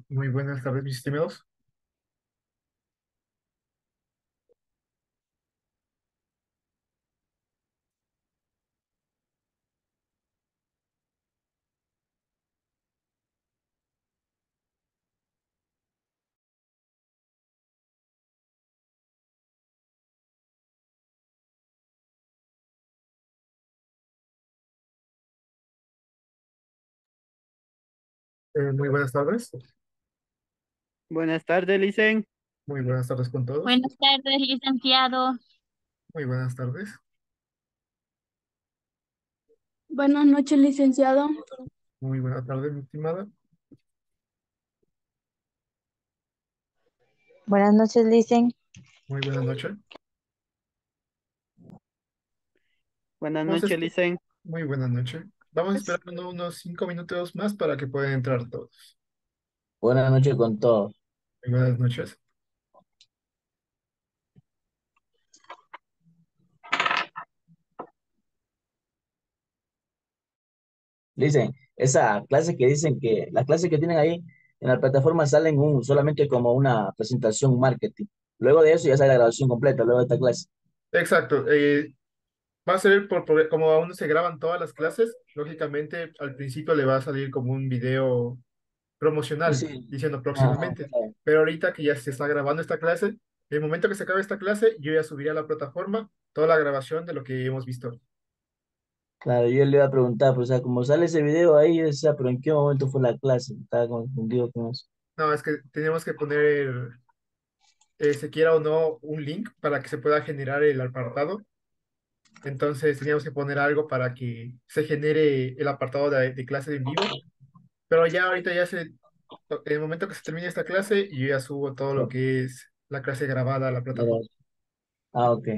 Muy buenas tardes, mis estimados. Muy buenas tardes. Buenas tardes, Licen. Muy buenas tardes con todos. Buenas tardes, licenciado. Muy buenas tardes. Buenas noches, licenciado. Muy buenas tardes, mi estimada. Buenas noches, Licen. Muy buenas noches. Buenas Vamos a noches, escu- Licen. Muy buenas noches. Vamos a esperar unos 5 minutos más para que puedan entrar todos. Buenas noches con todos. Muy buenas noches. Dicen, esa clase que dicen que, las clases que tienen ahí en la plataforma salen solamente como una presentación marketing. Luego de eso ya sale la grabación completa, luego de esta clase. Exacto. Va a ser como aún no se graban todas las clases, lógicamente al principio le va a salir como un video Sí, promocional sí. diciendo Ajá, próximamente. claro. Pero ahorita que ya se está grabando esta clase, el momento que se acabe esta clase, yo ya subiré a la plataforma toda la grabación de lo que hemos visto. Claro, yo le iba a preguntar, pues, o sea, como sale ese video ahí, o sea, pero ¿en qué momento fue la clase? Estaba confundido con eso. No, es que tenemos que poner, se quiera o no, un link para que se pueda generar el apartado. Entonces teníamos que poner algo para que se genere el apartado de clase en vivo. Pero ya ahorita en el momento que se termine esta clase, yo ya subo todo lo que es la clase grabada a la plataforma. Claro. Ah, ok.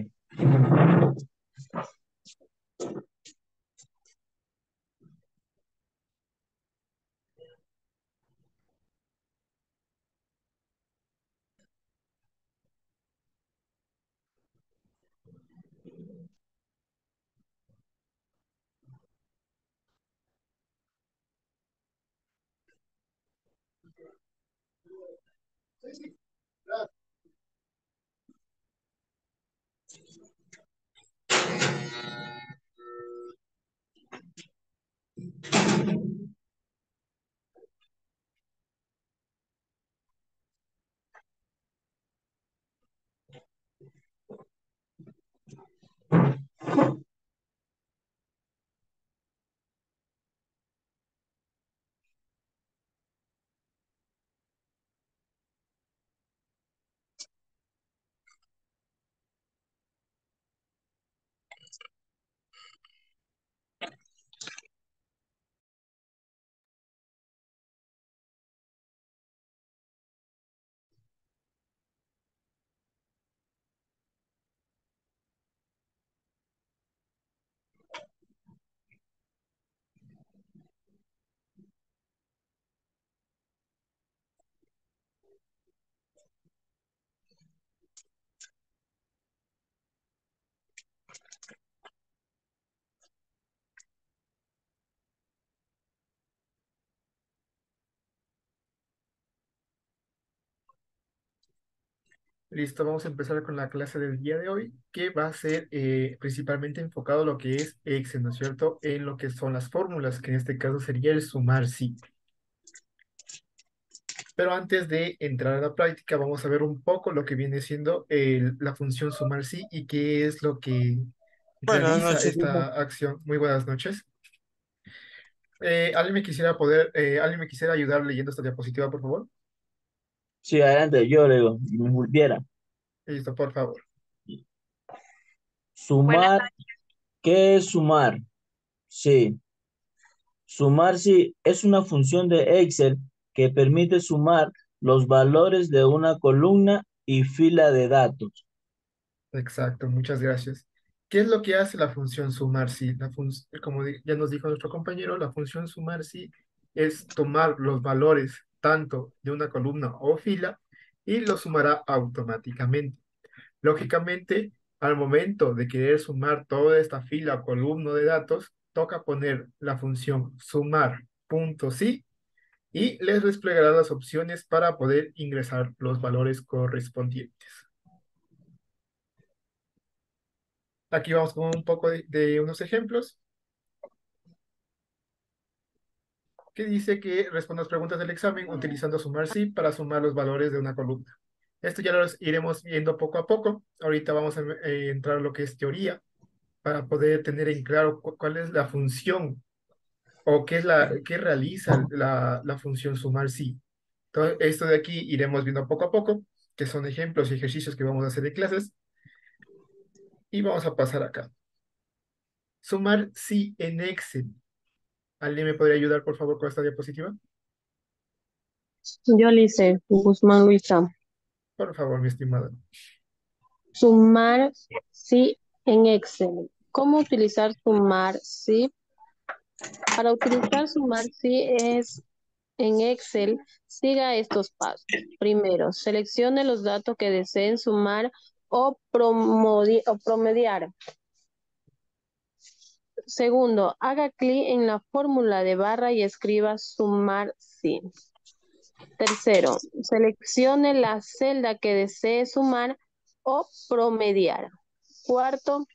Listo, vamos a empezar con la clase del día de hoy, que va a ser principalmente enfocado a lo que es Excel, ¿no es cierto? En lo que son las fórmulas, que en este caso sería el sumar sí. Pero antes de entrar a la práctica, vamos a ver un poco lo que viene siendo la función sumar sí y qué es lo que Buenas realiza noches, esta Lisa. acción. Muy buenas noches. ¿Alguien me quisiera ayudar leyendo esta diapositiva, por favor? Sí, adelante, yo le digo, si me volviera. Listo, por favor. Buenas Sumar, noches. ¿qué es sumar? Sí. Sumar sí es una función de Excel que permite sumar los valores de una columna y fila de datos. Exacto, muchas gracias. ¿Qué es lo que hace la función sumar si? Como ya nos dijo nuestro compañero, la función sumar si es tomar los valores tanto de una columna o fila y los sumará automáticamente. Lógicamente, al momento de querer sumar toda esta fila o columna de datos, toca poner la función sumar punto sí y les desplegará las opciones para poder ingresar los valores correspondientes. Aquí vamos con un poco de unos ejemplos que dice que responde las preguntas del examen utilizando sumar sí para sumar los valores de una columna. Esto ya lo iremos viendo poco a poco. Ahorita vamos a entrar a lo que es teoría para poder tener en claro cuál es la función o qué realiza la función sumar sí. Entonces, esto de aquí iremos viendo poco a poco, que son ejemplos y ejercicios que vamos a hacer de clases. Y vamos a pasar acá. Sumar sí en Excel. ¿Alguien me podría ayudar, por favor, con esta diapositiva? Yo le hice, Guzmán Luisa. Por favor, mi estimada. Sumar sí en Excel. ¿Cómo utilizar sumar sí? Para utilizar sumar sí es en Excel, siga estos pasos. Primero, seleccione los datos que deseen sumar o promediar. Segundo, haga clic en la fórmula de barra y escriba sumar sí. Tercero, seleccione la celda que desee sumar o promediar. Cuarto,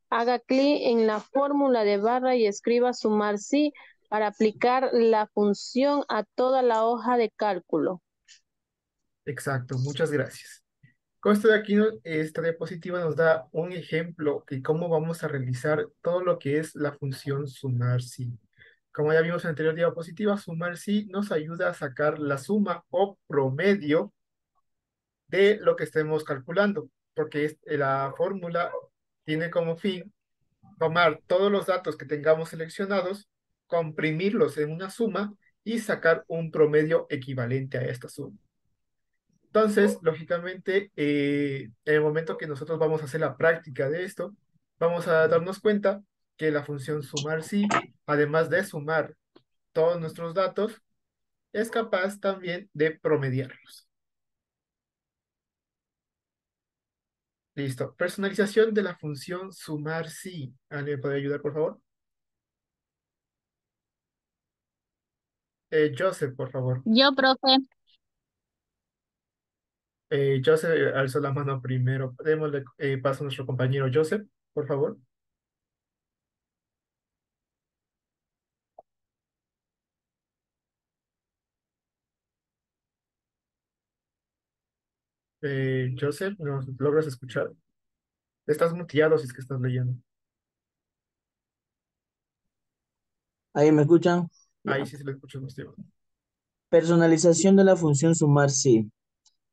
haga clic en la fórmula de barra y escriba sumar sí para aplicar la función a toda la hoja de cálculo. Exacto, muchas gracias. Con esto de aquí, esta diapositiva nos da un ejemplo de cómo vamos a realizar todo lo que es la función sumar sí. Como ya vimos en la anterior diapositiva, sumar sí nos ayuda a sacar la suma o promedio de lo que estemos calculando, porque la fórmula tiene como fin tomar todos los datos que tengamos seleccionados, comprimirlos en una suma y sacar un promedio equivalente a esta suma. Entonces, lógicamente, en el momento que nosotros vamos a hacer la práctica de esto, vamos a darnos cuenta que la función sumar sí, además de sumar todos nuestros datos, es capaz también de promediarlos. Listo. Personalización de la función sumar sí. ¿Alguien me puede ayudar, por favor? Joseph, por favor. Yo, profe. Joseph alzó la mano primero. Démosle paso a nuestro compañero Joseph, por favor. Joseph, ¿nos logras escuchar? Estás muteado si es que estás leyendo. ¿Ahí me escuchan? Ahí Ya. sí se le escucha más tiempo. Personalización de la función sumar sí.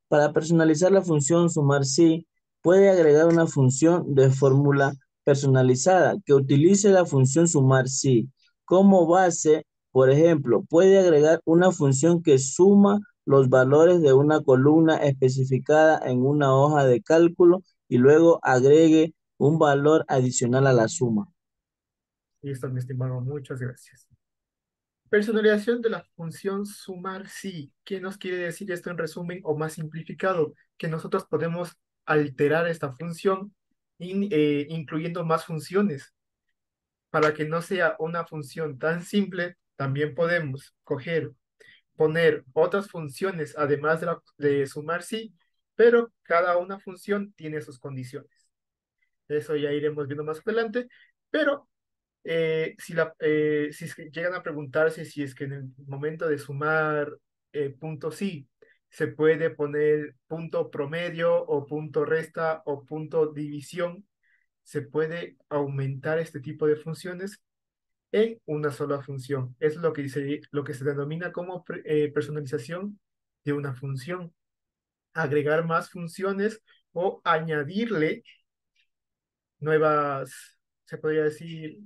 Para personalizar la función sumar sí, puede agregar una función de fórmula personalizada que utilice la función sumar sí. Como base, por ejemplo, puede agregar una función que suma los valores de una columna especificada en una hoja de cálculo y luego agregue un valor adicional a la suma. Listo, mi estimado, muchas gracias. Personalización de la función sumar sí. ¿Qué nos quiere decir esto en resumen o más simplificado? Que nosotros podemos alterar esta función incluyendo más funciones. Para que no sea una función tan simple, también podemos poner otras funciones además de sumar sí, pero cada una función tiene sus condiciones. Eso ya iremos viendo más adelante, pero si es que llegan a preguntarse si es que en el momento de sumar punto sí, se puede poner punto promedio o punto resta o punto división, se puede aumentar este tipo de funciones en una sola función. Es lo que se denomina como personalización de una función. Agregar más funciones o añadirle nuevas, se podría decir,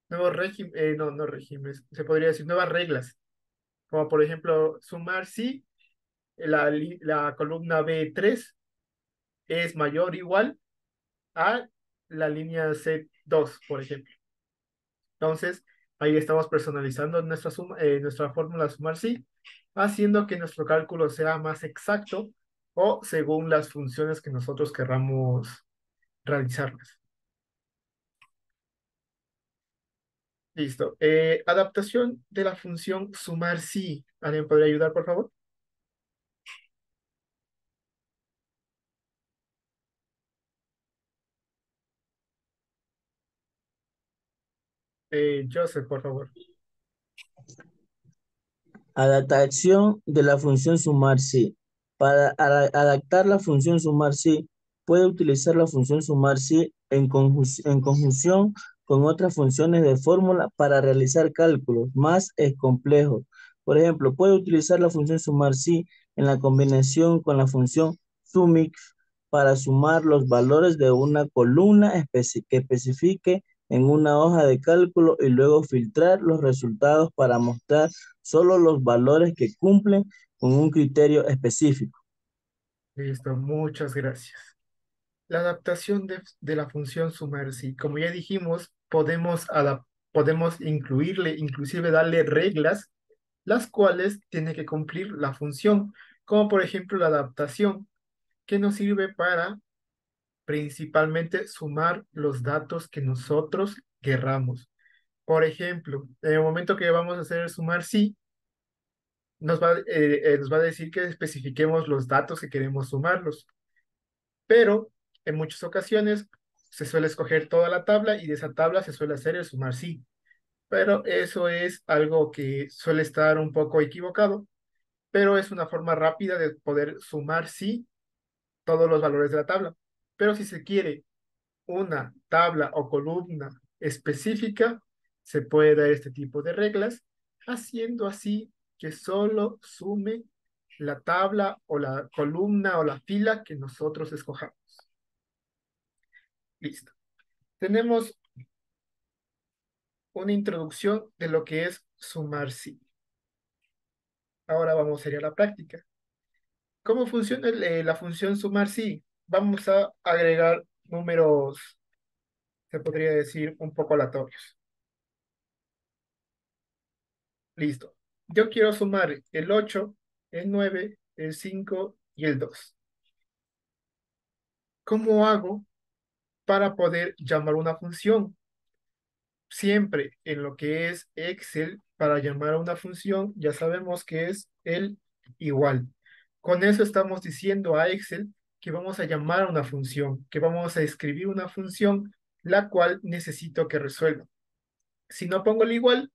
nuevos regímenes, no regímenes, se podría decir nuevas reglas, como por ejemplo sumar si la columna B3 es mayor o igual a la línea C2, por ejemplo. Entonces, ahí estamos personalizando nuestra fórmula sumar sí, haciendo que nuestro cálculo sea más exacto o según las funciones que nosotros querramos realizarlas. Listo. Adaptación de la función sumar sí. ¿Alguien podría ayudar, por favor? Joseph, por favor. Adaptación de la función sumar sí. Para adaptar la función sumar sí, puede utilizar la función sumar sí en conjunción con otras funciones de fórmula para realizar cálculos más complejos. Por ejemplo, puede utilizar la función sumar sí en la combinación con la función sumix para sumar los valores de una columna que especifique en una hoja de cálculo y luego filtrar los resultados para mostrar solo los valores que cumplen con un criterio específico. Listo, muchas gracias. La adaptación de la función sumar sí. Como ya dijimos, podemos incluirle, inclusive darle reglas, las cuales tiene que cumplir la función, como por ejemplo la adaptación, que nos sirve para principalmente sumar los datos que nosotros querramos. Por ejemplo, en el momento que vamos a hacer el sumar sí, nos va a decir que especifiquemos los datos que queremos sumarlos, pero en muchas ocasiones se suele escoger toda la tabla y de esa tabla se suele hacer el sumar sí, pero eso es algo que suele estar un poco equivocado, pero es una forma rápida de poder sumar sí todos los valores de la tabla. Pero si se quiere una tabla o columna específica, se puede dar este tipo de reglas, haciendo así que solo sume la tabla o la columna o la fila que nosotros escojamos. Listo. Tenemos una introducción de lo que es sumar sí. Ahora vamos a ir a la práctica. ¿Cómo funciona la función sumar sí? Vamos a agregar números, se podría decir, un poco aleatorios. Listo. Yo quiero sumar el 8, el 9, el 5 y el 2. ¿Cómo hago para poder llamar una función? Siempre en lo que es Excel, para llamar a una función, ya sabemos que es el igual. Con eso estamos diciendo a Excel que vamos a llamar a una función, que vamos a escribir una función, la cual necesito que resuelva. Si no pongo el igual,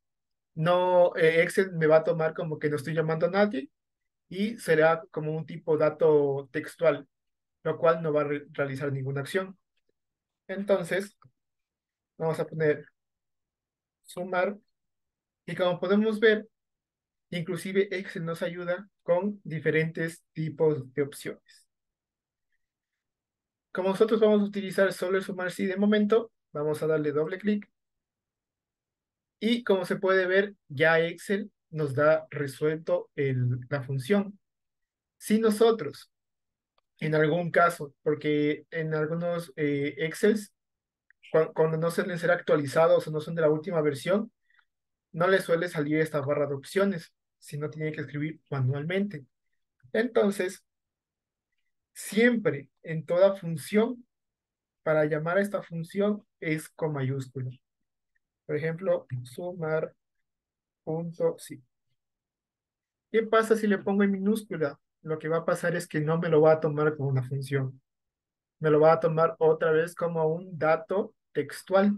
no, Excel me va a tomar como que no estoy llamando a nadie y será como un tipo dato textual, lo cual no va a realizar ninguna acción. Entonces, vamos a poner sumar y como podemos ver, inclusive Excel nos ayuda con diferentes tipos de opciones. Como nosotros vamos a utilizar solo el sumar sí de momento, vamos a darle doble clic y como se puede ver, ya Excel nos da resuelto la función. Si nosotros, en algún caso, porque en algunos Excels cuando no suelen ser actualizados o no son de la última versión, no les suele salir esta barra de opciones, sino tienen que escribir manualmente. Entonces, siempre en toda función, para llamar a esta función es con mayúscula. Por ejemplo, sumar punto sí. ¿Qué pasa si le pongo en minúscula? Lo que va a pasar es que no me lo va a tomar como una función. Me lo va a tomar otra vez como un dato textual,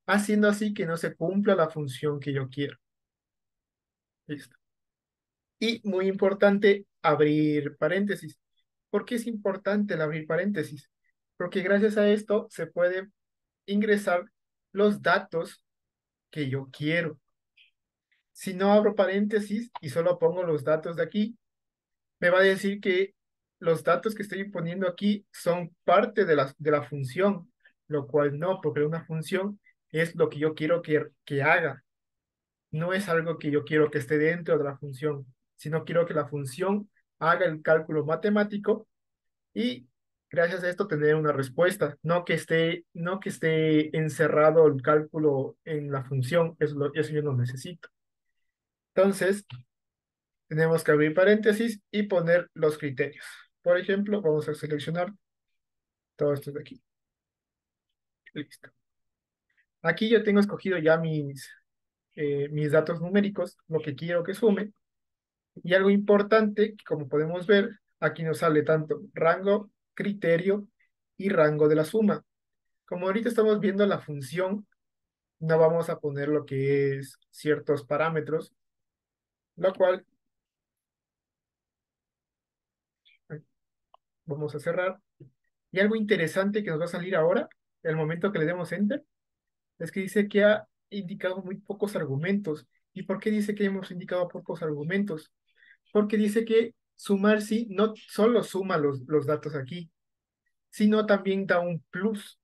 haciendo así que no se cumpla la función que yo quiero. Listo. Y muy importante, abrir paréntesis. ¿Por qué es importante el abrir paréntesis? Porque gracias a esto se puede ingresar los datos que yo quiero. Si no abro paréntesis y solo pongo los datos de aquí, me va a decir que los datos que estoy poniendo aquí son parte de la función, lo cual no, porque una función es lo que yo quiero que haga. No es algo que yo quiero que esté dentro de la función, sino quiero que la función haga el cálculo matemático y gracias a esto tener una respuesta, no que esté encerrado el cálculo en la función, eso yo no necesito. Entonces, tenemos que abrir paréntesis y poner los criterios. Por ejemplo, vamos a seleccionar todo esto de aquí. Listo. Aquí yo tengo escogido ya mis datos numéricos, lo que quiero que sume. Y algo importante, que como podemos ver, aquí nos sale tanto rango, criterio y rango de la suma. Como ahorita estamos viendo la función, no vamos a poner lo que es ciertos parámetros, lo cual vamos a cerrar. Y algo interesante que nos va a salir ahora, el momento que le demos enter, es que dice que ha indicado muy pocos argumentos. ¿Y por qué dice que hemos indicado pocos argumentos? Porque dice que sumar sí no solo suma los datos aquí, sino también da un plus.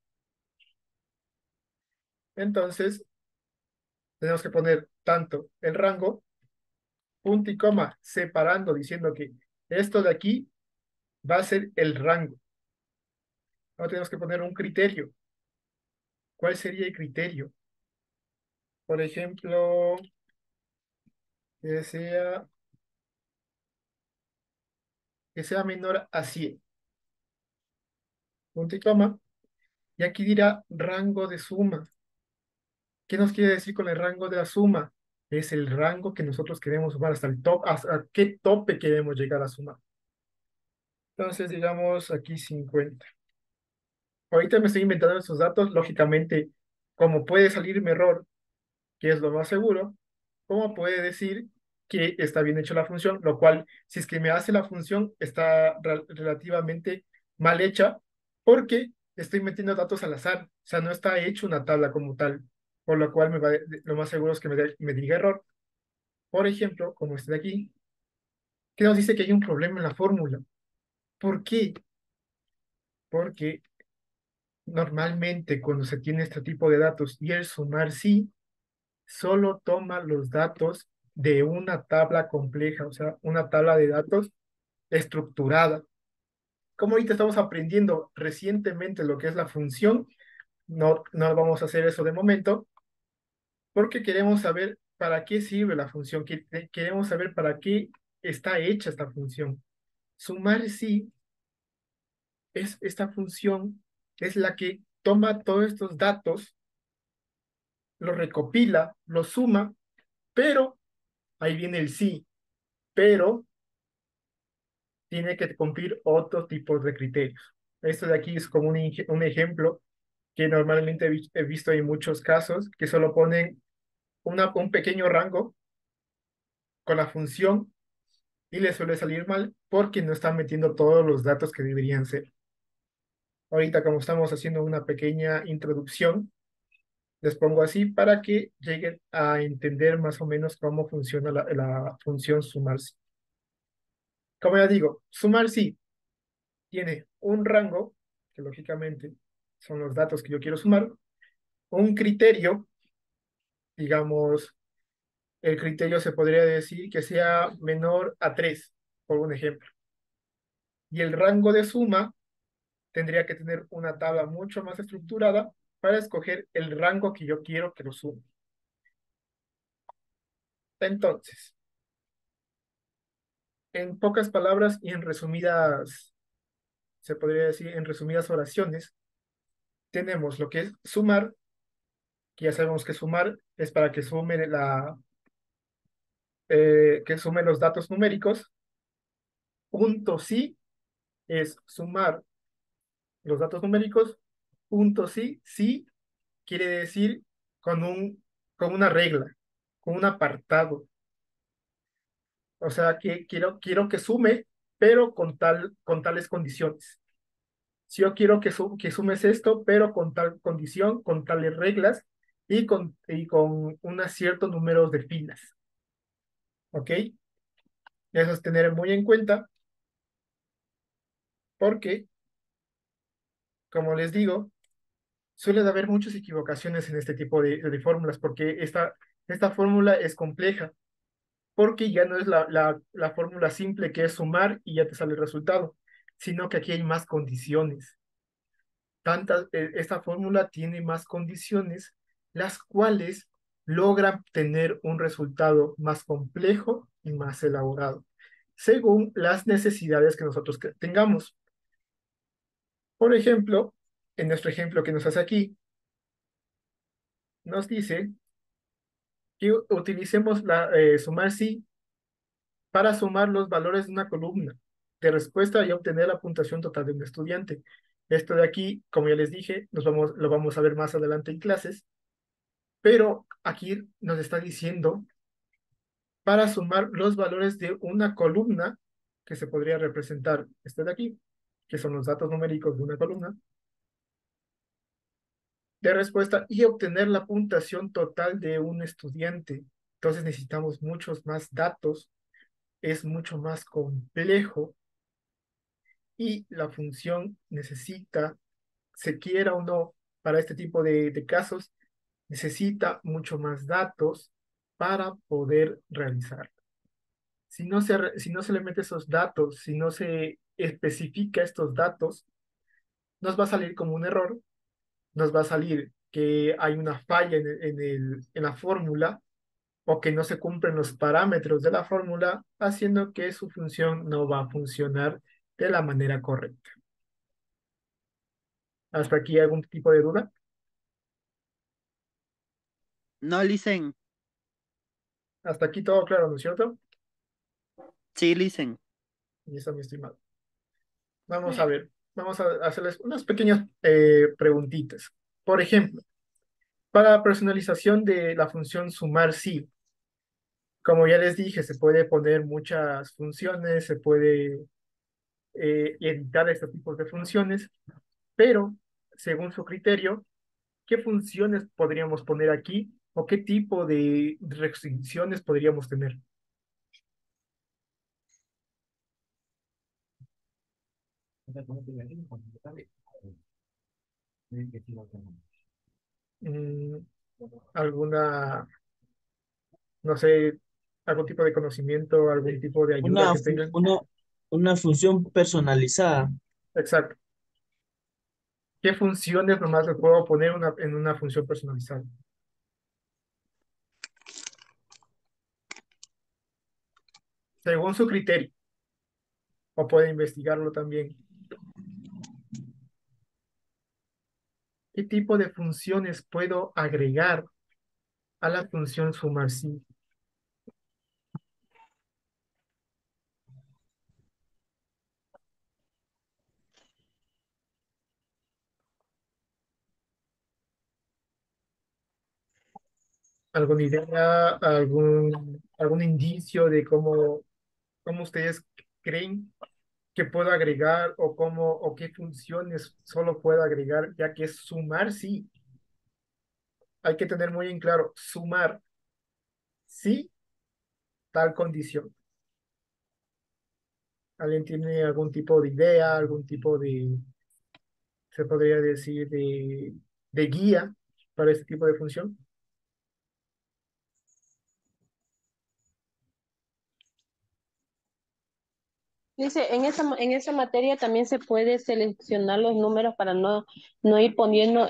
Entonces, tenemos que poner tanto el rango, punto y coma, separando, diciendo que esto de aquí va a ser el rango. Ahora tenemos que poner un criterio. ¿Cuál sería el criterio? Por ejemplo, que sea, que sea menor a 100. Punto y coma. Y aquí dirá rango de suma. ¿Qué nos quiere decir con el rango de la suma? Es el rango que nosotros queremos sumar hasta el top, hasta qué tope queremos llegar a sumar. Entonces, digamos aquí 50. Ahorita me estoy inventando esos datos, lógicamente, como puede salirme error, que es lo más seguro, ¿cómo puede decir que está bien hecho la función? Lo cual, si es que me hace la función, está relativamente mal hecha, porque estoy metiendo datos al azar, o sea, no está hecho una tabla como tal, por lo cual lo más seguro es que me diga error. Por ejemplo, como este de aquí, que nos dice que hay un problema en la fórmula. ¿Por qué? Porque normalmente cuando se tiene este tipo de datos y el sumar sí, solo toma los datos de una tabla compleja, o sea, una tabla de datos estructurada. Como ahorita estamos aprendiendo recientemente lo que es la función, no vamos a hacer eso de momento, porque queremos saber para qué sirve la función, queremos saber para qué está hecha esta función. Sumar sí es esta función, es la que toma todos estos datos, los recopila, los suma, pero, ahí viene el sí, pero tiene que cumplir otros tipos de criterios. Esto de aquí es como un ejemplo que normalmente he visto en muchos casos, que solo ponen un pequeño rango con la función y le suele salir mal porque no están metiendo todos los datos que deberían ser. Ahorita como estamos haciendo una pequeña introducción, les pongo así para que lleguen a entender más o menos cómo funciona la función sumar sí. Como ya digo, sumar sí tiene un rango, que lógicamente son los datos que yo quiero sumar, un criterio, digamos, el criterio se podría decir que sea menor a 3 por un ejemplo. Y el rango de suma tendría que tener una tabla mucho más estructurada para escoger el rango que yo quiero que lo sume. Entonces, en pocas palabras y en resumidas, se podría decir en resumidas oraciones, tenemos lo que es sumar, que ya sabemos que sumar es para que sume los datos numéricos. Punto sí es sumar los datos numéricos. Punto sí, sí quiere decir con con una regla, con un apartado. O sea, que quiero que sume, pero con tales condiciones. Si yo quiero que sumes esto, pero con tal condición, con tales reglas y con un cierto número de filas. ¿Ok? Eso es tener muy en cuenta porque, como les digo, suele haber muchas equivocaciones en este tipo de fórmulas porque esta fórmula es compleja porque ya no es la fórmula simple que es sumar y ya te sale el resultado, sino que aquí hay más condiciones. Esta fórmula tiene más condiciones, las cuales logran tener un resultado más complejo y más elaborado, según las necesidades que nosotros tengamos. Por ejemplo, en nuestro ejemplo que nos hace aquí, nos dice que utilicemos sumar sí para sumar los valores de una columna de respuesta y obtener la puntuación total de un estudiante. Esto de aquí, como ya les dije, lo vamos a ver más adelante en clases, pero aquí nos está diciendo para sumar los valores de una columna que se podría representar este de aquí, que son los datos numéricos de una columna de respuesta y obtener la puntuación total de un estudiante. Entonces necesitamos muchos más datos, es mucho más complejo y la función necesita, se quiera o no, para este tipo de casos, necesita mucho más datos para poder realizar. Si no se le mete esos datos, si no se especifica estos datos, nos va a salir como un error, nos va a salir que hay una falla en la fórmula o que no se cumplen los parámetros de la fórmula, haciendo que su función no va a funcionar de la manera correcta. ¿Hasta aquí algún tipo de duda? No, listen. Hasta aquí todo claro, ¿no es cierto? Sí, listen. Y eso, mi estimado. Vamos a ver, vamos a hacerles unas pequeñas preguntitas. Por ejemplo, para la personalización de la función sumar sí, como ya les dije, se puede poner muchas funciones, se puede editar estos tipos de funciones, pero según su criterio, ¿qué funciones podríamos poner aquí o qué tipo de restricciones podríamos tener? Mm, ¿Alguna, no sé, algún tipo de conocimiento, algún tipo de ayuda Una, que fu- tengan? una, una función personalizada. Exacto. ¿Qué funciones nomás le puedo poner en una función personalizada? Según su criterio, o puede investigarlo también. ¿Qué tipo de funciones puedo agregar a la función sumar sí? ¿Alguna idea, algún indicio de cómo ustedes creen que puedo agregar o qué funciones solo puedo agregar, ya que es sumar sí? Hay que tener muy en claro, sumar sí, tal condición. ¿Alguien tiene algún tipo de idea, algún tipo de, se podría decir, de guía para este tipo de función? Dice, en esa materia también se puede seleccionar los números para no ir poniendo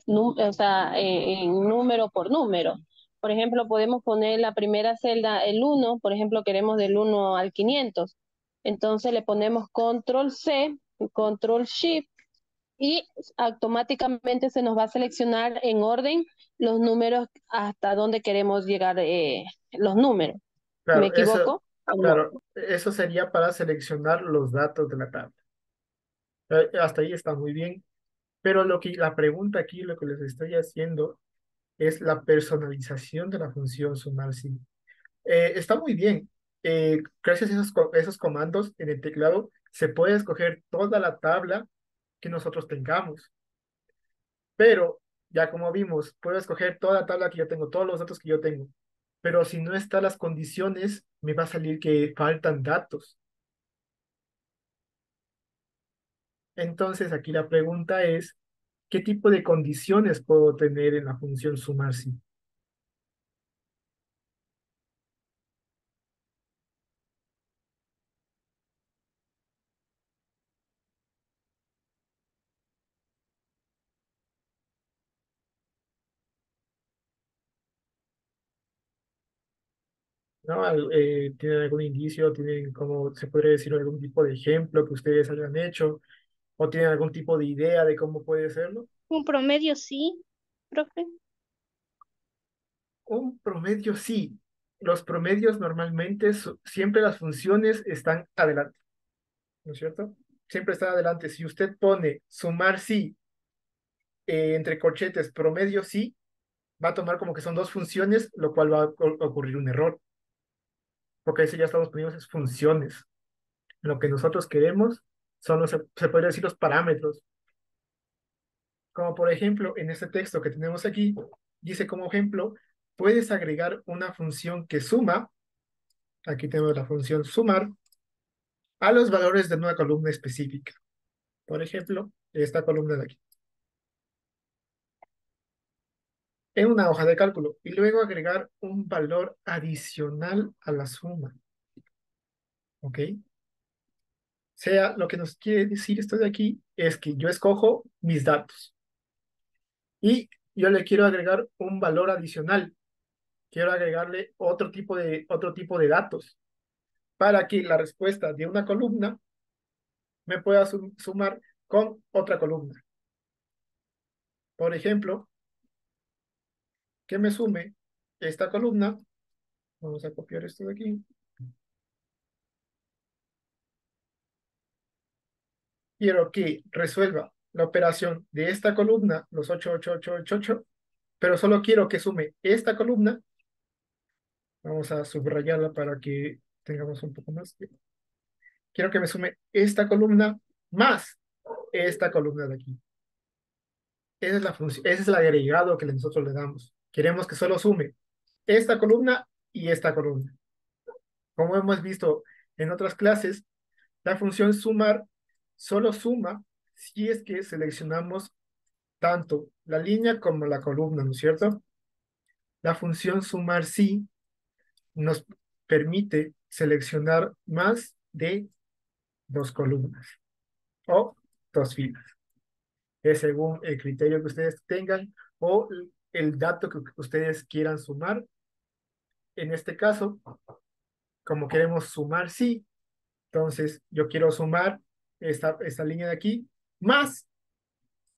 o sea, en número por número. Por ejemplo, podemos poner la primera celda el 1, por ejemplo, queremos del 1 al 500. Entonces le ponemos control C, control Shift y automáticamente se nos va a seleccionar en orden los números hasta donde queremos llegar los números. ¿Me Claro, equivoco? ¿O no? eso sería para seleccionar los datos de la tabla. Hasta ahí está muy bien, pero la pregunta aquí, lo que les estoy haciendo es la personalización de la función sumar sí. Está muy bien. Gracias a esos comandos en el teclado se puede escoger toda la tabla que nosotros tengamos, pero ya como vimos, puedo escoger toda la tabla que yo tengo, todos los datos que yo tengo, pero si no están las condiciones, me va a salir que faltan datos. Entonces aquí la pregunta es, ¿qué tipo de condiciones puedo tener en la función sumar sí? ¿No? ¿Tienen algún indicio? ¿Tienen, como se podría decir, algún tipo de ejemplo que ustedes hayan hecho? ¿O tienen algún tipo de idea de cómo puede serlo? Un promedio sí, profe. Un promedio sí. Los promedios normalmente, siempre las funciones están adelante, ¿no es cierto? Siempre están adelante. Si usted pone sumar sí, entre corchetes promedio sí, va a tomar como que son dos funciones, lo cual va a ocurrir un error, porque ahí sí ya estamos poniendo esas funciones. Lo que nosotros queremos son se podría decir los parámetros. Como por ejemplo, en este texto que tenemos aquí, dice como ejemplo, puedes agregar una función que suma, aquí tenemos la función sumar, a los valores de una columna específica. Por ejemplo, esta columna de aquí, en una hoja de cálculo, y luego agregar un valor adicional a la suma. ¿Ok? Sea, lo que nos quiere decir esto de aquí es que yo escojo mis datos y yo le quiero agregar un valor adicional. Quiero agregarle otro tipo de datos para que la respuesta de una columna me pueda sumar con otra columna. Por ejemplo, que me sume esta columna. Vamos a copiar esto de aquí. Quiero que resuelva la operación de esta columna, los 8, 8, 8, 8, 8, pero solo quiero que sume esta columna. Vamos a subrayarla para que tengamos un poco más. Quiero que me sume esta columna más esta columna de aquí. Esa es la función, ese es el agregado que nosotros le damos. Queremos que solo sume esta columna y esta columna. Como hemos visto en otras clases, la función sumar solo suma si es que seleccionamos tanto la línea como la columna, ¿no es cierto? La función sumar sí nos permite seleccionar más de dos columnas o dos filas. Es según el criterio que ustedes tengan o el dato que ustedes quieran sumar. En este caso, como queremos sumar sí, entonces yo quiero sumar esta línea de aquí más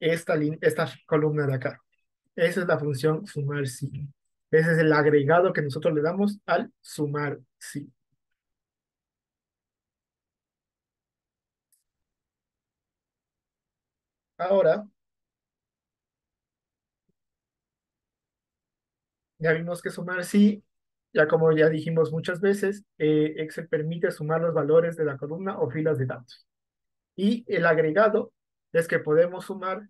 esta columna de acá. Esa es la función sumar sí. Ese es el agregado que nosotros le damos al sumar sí. Ahora, ya vimos que sumar sí, ya como ya dijimos muchas veces, Excel permite sumar los valores de la columna o filas de datos. Y el agregado es que podemos sumar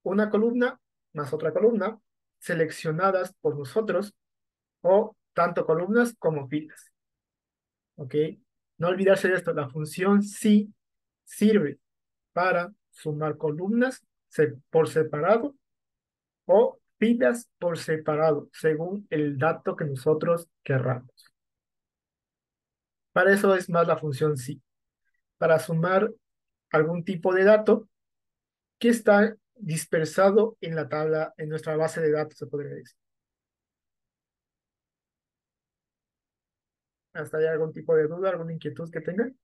una columna más otra columna seleccionadas por nosotros o tanto columnas como filas. ¿Ok? No olvidarse de esto, la función sí sirve para sumar columnas por separado o filas por separado, según el dato que nosotros querramos. Para eso es más la función sí, para sumar algún tipo de dato que está dispersado en la tabla, en nuestra base de datos, se podría decir. ¿Hasta hay algún tipo de duda, alguna inquietud que tengan?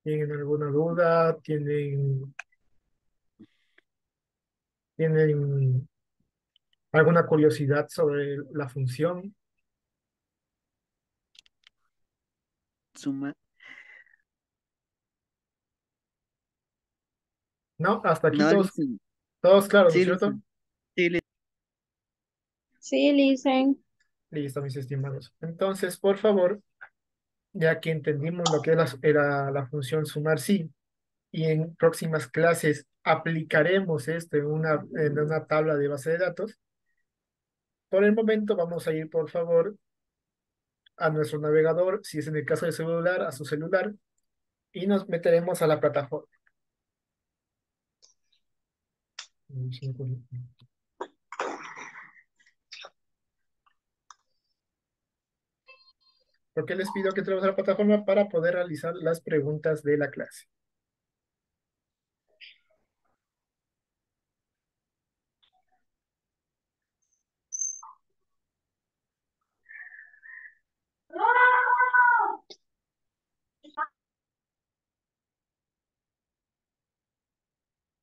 ¿Tienen alguna duda? ¿Tienen alguna curiosidad sobre la función? Suma. ¿No? Hasta aquí No, todos, listen. todos claros, ¿no es Sí, cierto? listen. Sí, Sí, listen. Listo, mis estimados. Entonces, por favor, ya que entendimos lo que es era la función sumar sí, y en próximas clases aplicaremos esto en una tabla de base de datos, por el momento vamos a ir, por favor, a nuestro navegador, si es en el caso de celular, a su celular, y nos meteremos a la plataforma. ¿Por qué les pido que entremos a la plataforma? Para poder realizar las preguntas de la clase.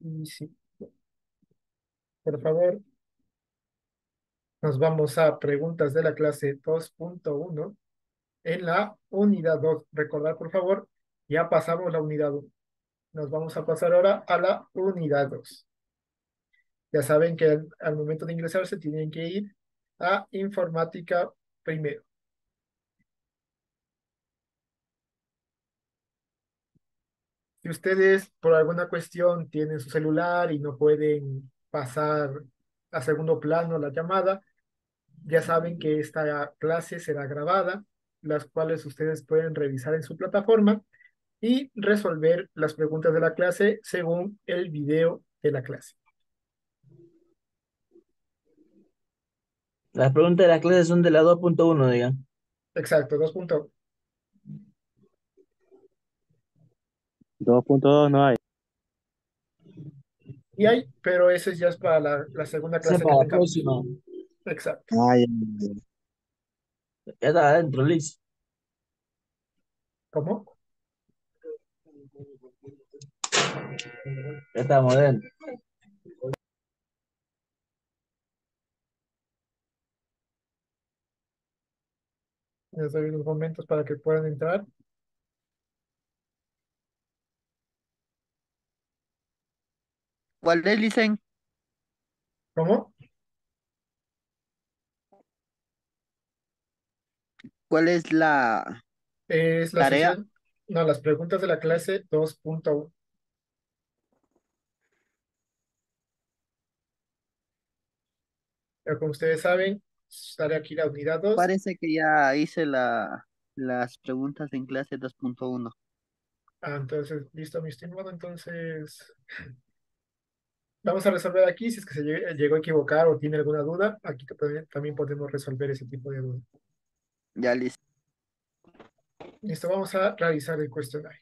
Y sí, por favor, nos vamos a preguntas de la clase 2.1 en la unidad 2. Recordar, por favor, ya pasamos la unidad 1. Nos vamos a pasar ahora a la unidad 2. Ya saben que al momento de ingresar se tienen que ir a informática primero. Si ustedes por alguna cuestión tienen su celular y no pueden pasar a segundo plano la llamada, ya saben que esta clase será grabada, las cuales ustedes pueden revisar en su plataforma y resolver las preguntas de la clase según el video de la clase. Las preguntas de la clase son de la 2.1, digan. Exacto, 2.1. 2.2 no hay. Y hay, pero eso ya es para la segunda Esa es clase que para la tengamos. próxima. Exacto. Ay, Ya está adentro, Liz. ¿Cómo? Ya estamos adentro. Les doy unos momentos para que puedan entrar. ¿cuál es, Licen? ¿Cómo? ¿Cuál es la Es la tarea? sesión, no, las preguntas de la clase 2.1. Pero como ustedes saben, estaré aquí la unidad 2. Parece que ya hice las preguntas en clase 2.1. Entonces, listo, mi estimado. Entonces, vamos a resolver aquí. Si es que se llegó a equivocar o tiene alguna duda, aquí también podemos resolver ese tipo de dudas. Ya, listo. Listo, vamos a realizar el cuestionario.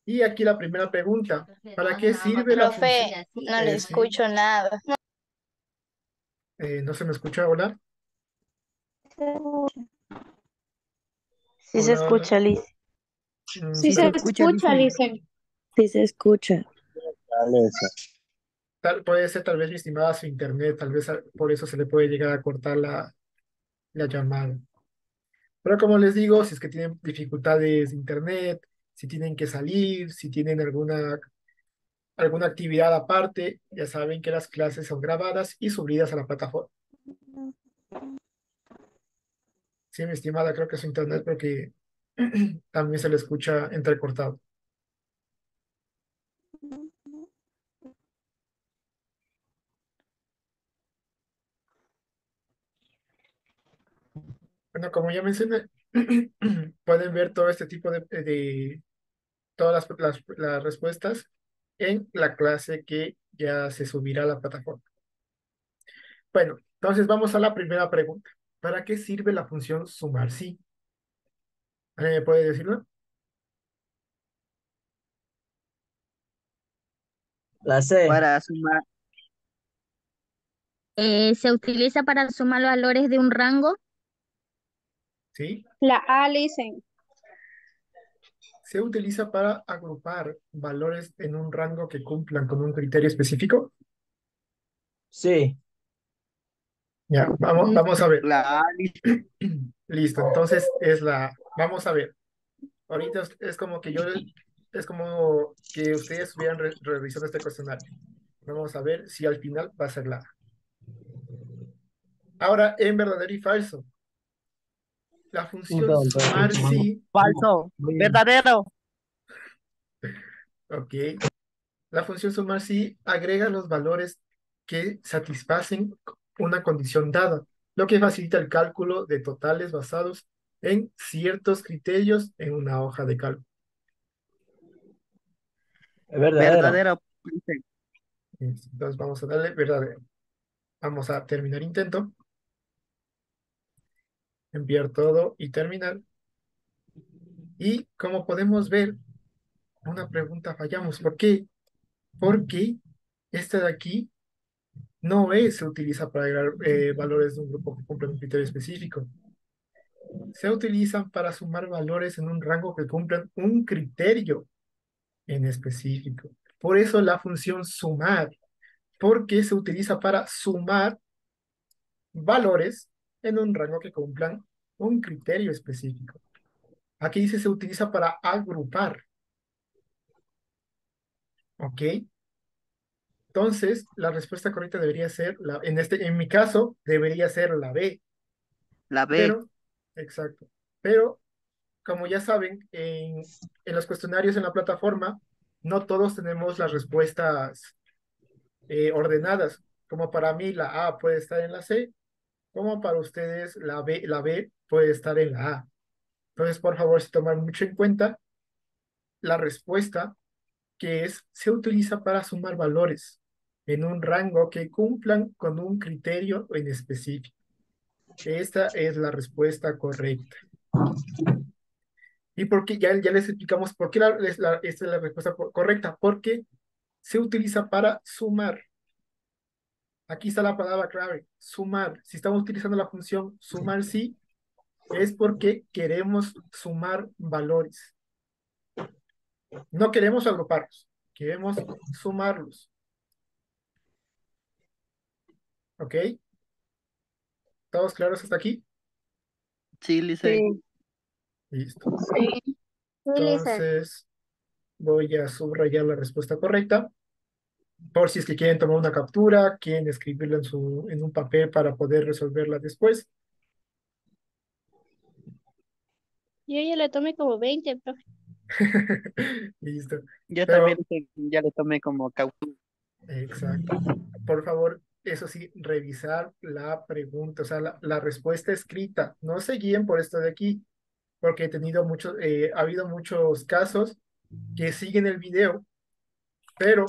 Y aquí la primera pregunta. ¿Para qué sirve la función? Profe, no le Sí, escucho nada. ¿no se me escucha? Hola. Sí se Hola, hola. escucha, Liz. Sí ¿Sí Pero se se escucha, escucha, Licen? dicen. Sí se escucha. puede ser tal vez mi estimada su internet, tal vez por eso se le puede llegar a cortar la llamada. Pero como les digo, si es que tienen dificultades de internet, si tienen que salir, si tienen alguna actividad aparte, ya saben que las clases son grabadas y subidas a la plataforma. Sí, mi estimada, creo que su internet porque también se le escucha entrecortado. Bueno, como ya mencioné, pueden ver todo este tipo de todas las respuestas en la clase que ya se subirá a la plataforma. Bueno, entonces vamos a la primera pregunta. ¿Para qué sirve la función sumar? Sí. ¿Alguien me puede decirlo? La C. Para sumar. Se utiliza para sumar valores de un rango. Sí. La A, dicen. Se utiliza para agrupar valores en un rango que cumplan con un criterio específico. Sí. Ya, vamos a ver. La A, Licen. Listo, entonces es la... Vamos a ver. Ahorita es como que es como que ustedes estuvieran revisando este cuestionario. Vamos a ver si al final va a ser la A. Ahora, en verdadero y falso. La función sumar sí, Falso. Verdadero. ok. La función sumar sí agrega los valores que satisfacen una condición dada, lo que facilita el cálculo de totales basados en ciertos criterios en una hoja de cálculo. Es verdadero. Verdadero, Licen. Entonces vamos a darle verdadero. Vamos a terminar intento, enviar todo y terminar. Y como podemos ver, una pregunta fallamos. ¿Por qué? Porque esta de aquí se utiliza para agregar valores de un grupo que cumplen un criterio específico. Se utilizan para sumar valores en un rango que cumplan un criterio. en específico. Por eso la función sumar, porque se utiliza para sumar valores en un rango que cumplan un criterio específico. Aquí dice se utiliza para agrupar, ¿ok? Entonces, la respuesta correcta debería ser, en mi caso, debería ser la B, La B. pero, exacto. Pero, como ya saben, en los cuestionarios en la plataforma, no todos tenemos las respuestas ordenadas. Como para mí la A puede estar en la C, como para ustedes la B puede estar en la A. Entonces, por favor, si toman mucho en cuenta la respuesta que se utiliza para sumar valores en un rango que cumplan con un criterio en específico. Esta es la respuesta correcta. Y porque ya les explicamos por qué esta es la respuesta correcta, porque se utiliza para sumar. Aquí está la palabra clave, sumar. Si estamos utilizando la función sumar sí, es porque queremos sumar valores. No queremos agruparlos, queremos sumarlos. ¿Ok? ¿Todos claros hasta aquí? Sí, Licen. Sí, Listo. Sí, Lisa. Entonces, voy a subrayar la respuesta correcta. Por si es que quieren tomar una captura, quieren escribirla en un papel para poder resolverla después. Yo ya le tomé como 20, profe. Listo. Yo también Pero, ya le tomé como cauto. exacto. Por favor, eso sí, revisar la pregunta, o sea, la respuesta escrita. No se guíen por esto de aquí, porque ha habido muchos casos que siguen el video, pero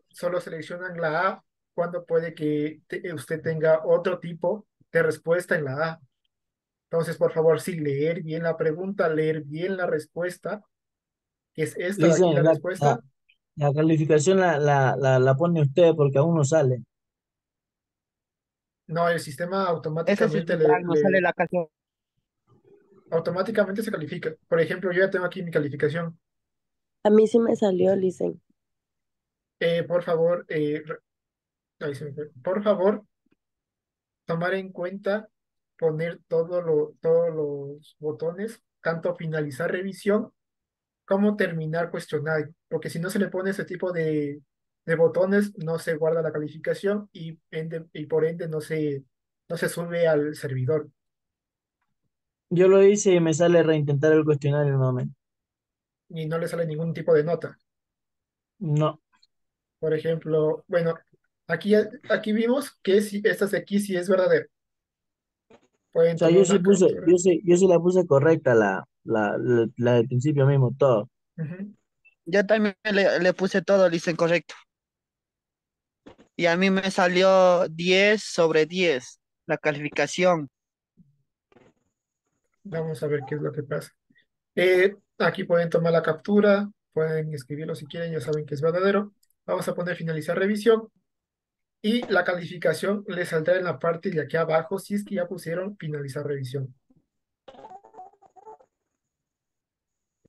solo seleccionan la A cuando puede que usted tenga otro tipo de respuesta en la A. Entonces, por favor, sí, leer bien la pregunta, leer bien la respuesta, que es esta de aquí la Dicen, respuesta. la calificación la pone usted porque aún no sale. No, el sistema Ese sí es verdad, no sale la canción. automáticamente se califica. Por ejemplo, yo ya tengo aquí mi calificación. A mí sí me salió, Licen. Por favor, ahí se me fue. Por favor, tomar en cuenta poner todos los botones, tanto finalizar revisión como terminar cuestionario, porque si no se le pone ese tipo de botones, no se guarda la calificación y por ende no se sube al servidor Yo lo hice y me sale reintentar el cuestionario nuevamente. y no le sale ningún tipo de nota. No. Por ejemplo, bueno, aquí vimos que si esta de aquí sí es verdadero. O Pueden sea, tomar una captura. yo sí la puse correcta, la del principio mismo, todo. Ujú. Yo también le puse todo, Licen, correcto. Y a mí me salió 10/10 la calificación. Vamos a ver qué es lo que pasa. Aquí pueden tomar la captura, pueden escribirlo si quieren, ya saben que es verdadero. Vamos a poner finalizar revisión y la calificación les saldrá en la parte de aquí abajo si es que ya pusieron finalizar revisión.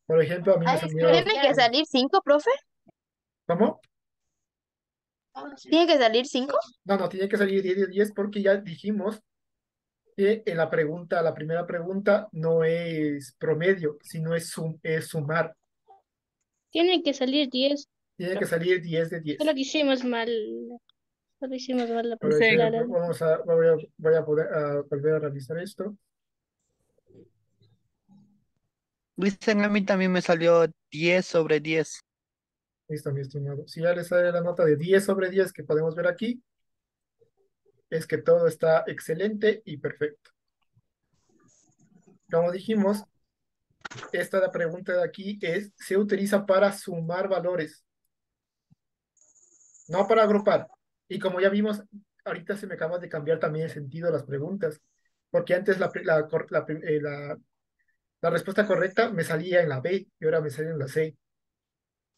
Por ejemplo, a mí me salió, ¿Tiene que salir 5, profe? ¿cómo? ¿Tiene que salir 5? No, no, tiene que salir 10 de 10 porque ya dijimos que en la primera pregunta no es promedio, sino es sumar. Tiene que salir 10, Tiene que profe. salir 10 de Solo 10. que hicimos mal. Solo hicimos mal Por Licen, ejemplo, voy a poder volver a realizar esto. Licen, a mí también me salió 10/10. Listo, mi estimado. Si ya les sale la nota de 10/10 que podemos ver aquí, es que todo está excelente y perfecto. Como dijimos, la pregunta de aquí se utiliza para sumar valores, no para agrupar. Y como ya vimos, ahorita se me acaba de cambiar también el sentido de las preguntas, porque antes la respuesta correcta me salía en la B y ahora me sale en la C.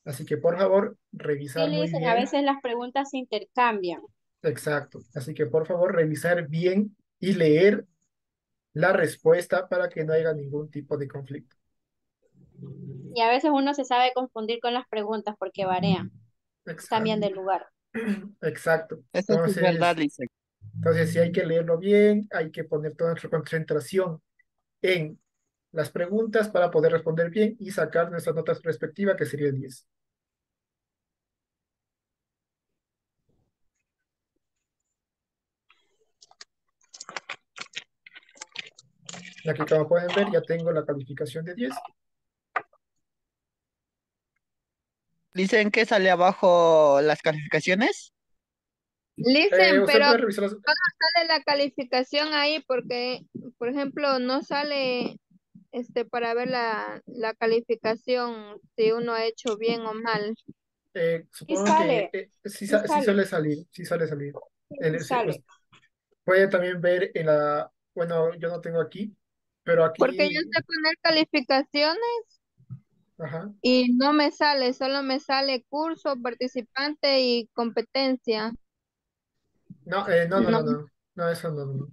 Así que por favor, Sí, revisar le muy dicen, a bien. veces las preguntas se intercambian. Exacto. Así que por favor, revisar bien y leer la respuesta para que no haya ningún tipo de conflicto. Y a veces uno se sabe confundir con las preguntas porque varían, cambian Exacto. de lugar. Exacto. Eso sí es verdad, Licen. Entonces, sí hay que leerlo bien, hay que poner toda nuestra concentración en las preguntas para poder responder bien y sacar nuestra nota respectiva, que sería el 10. Y aquí, como pueden ver, ya tengo la calificación de 10. Dicen que sale abajo las calificaciones. Listen, Usted pero puede revisar las... sale la calificación ahí porque, por ejemplo, no sale para ver la calificación si uno ha hecho bien o mal. Y supongo que sale, sí, y sí sale, suele salir, sí suele salir. y sale. Puede también ver en la... Bueno, yo no tengo aquí, pero Porque yo aquí... sé poner calificaciones Ajá. y no me sale, solo me sale curso, participante y competencia. No, No, no, eso no, no.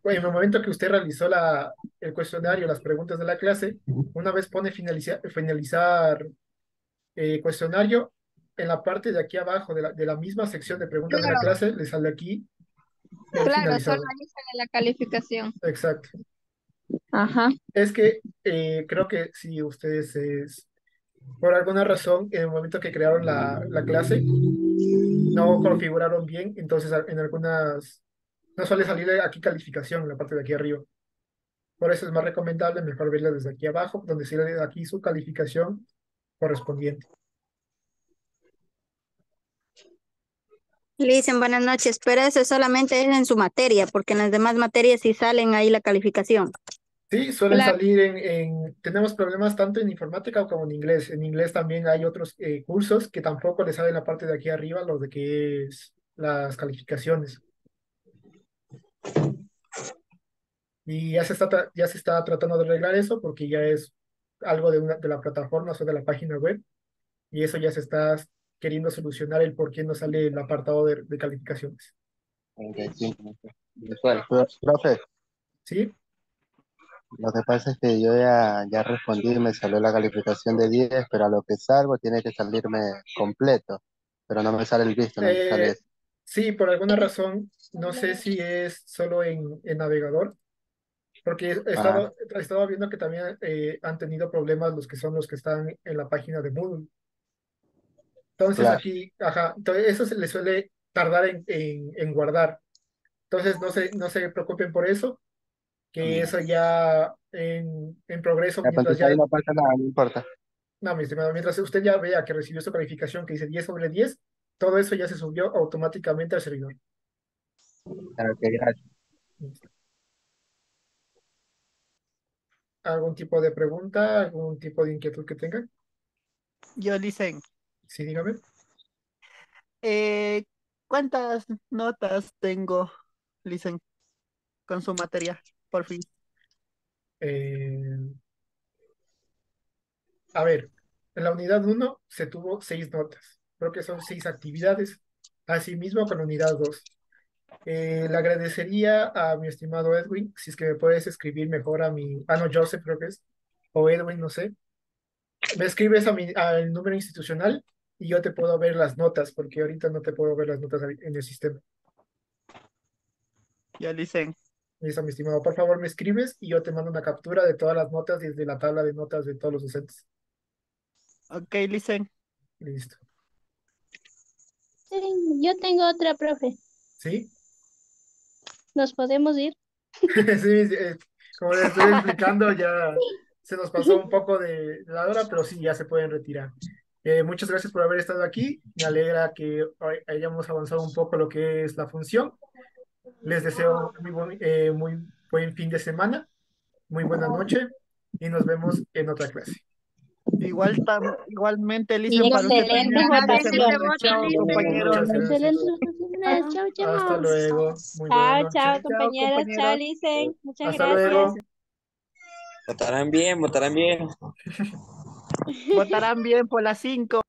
En el momento que usted realizó el cuestionario, las preguntas de la clase, una vez pone finalizar cuestionario, en la parte de aquí abajo de la misma sección de preguntas de la claro, clase, le sale aquí el claro, solo finalizado. ahí sale la calificación. Exacto. Ajá. Es que creo que si ustedes, por alguna razón, en el momento que crearon la clase, no configuraron bien, entonces en algunas no suele salir aquí calificación en la parte de aquí arriba. Por eso es más recomendable mejor verla desde aquí abajo, donde sale aquí su calificación correspondiente. Le dicen buenas noches, pero eso solamente es en su materia, porque en las demás materias sí salen ahí la calificación. Sí, suelen Claro, salir tenemos problemas tanto en informática como en inglés. En inglés también hay otros cursos que tampoco les sale la parte de aquí arriba, lo de que es las calificaciones. Y ya se está tratando de arreglar eso porque ya es algo de la plataforma o de la página web. Y eso ya se está queriendo solucionar el por qué no sale el apartado de calificaciones. Ok, sí. Virtual. Profe, ¿Sí? lo que pasa es que yo ya respondí y me salió la calificación de 10, pero a lo que salgo tiene que salirme completo, pero no me sale el visto, no me sale Eh, eso. sí, por alguna razón, no sé si es solo en navegador, porque Ah, he estado viendo que también han tenido problemas los que están en la página de Moodle. Entonces claro. aquí, ajá, entonces eso se le suele tardar en guardar. Entonces no se preocupen por eso, que eso ya en progreso, Ya, pues, mientras entonces ahí ya, no pasa nada, no importa. no, mi estimado, mientras usted ya vea que recibió su calificación que dice 10/10, todo eso ya se subió automáticamente al servidor. Claro, que gracias. ¿Algún tipo de pregunta, algún tipo de inquietud que tengan? Yo, Licen, Sí, dígame. eh, ¿cuántas notas tengo, Licen, con su materia? Por fin. Eh, a ver, en la unidad 1 se tuvo 6 notas. Creo que son 6 actividades. Asimismo, con la unidad 2. Le agradecería a mi estimado Edwin, si es que me puedes escribir mejor a mi... Ah, no, Joseph creo que es. O Edwin, no sé. Me escribes al número institucional y yo te puedo ver las notas, porque ahorita no te puedo ver las notas en el sistema. Yo, Licen. Listo, mi estimado. Por favor, me escribes y yo te mando una captura de todas las notas desde la tabla de notas de todos los docentes. Ok, Licen. Listo. Sí, yo tengo otra, profe. ¿Sí? ¿Nos podemos ir? Sí, sí, como les estoy explicando, ya se nos pasó un poco de la hora, pero sí, ya se pueden retirar. Muchas gracias por haber estado aquí. Me alegra que hoy hayamos avanzado un poco lo que es la función. Les deseo muy buen fin de semana, muy buena noche y nos vemos en otra clase. Igualmente, Y Licen, para usted excelentes también. Fin de excelente semana. votaciones. voto, Chao, Listen. compañeros. Muchas gracias. Excelentes votaciones. Chao, Hasta chao. luego. Muy buena Chao, chao, noche. Chao, compañeros. Chao, compañeros. Licen. Muchas Hasta gracias. luego. Votarán bien, votarán bien. Votarán bien por las 5.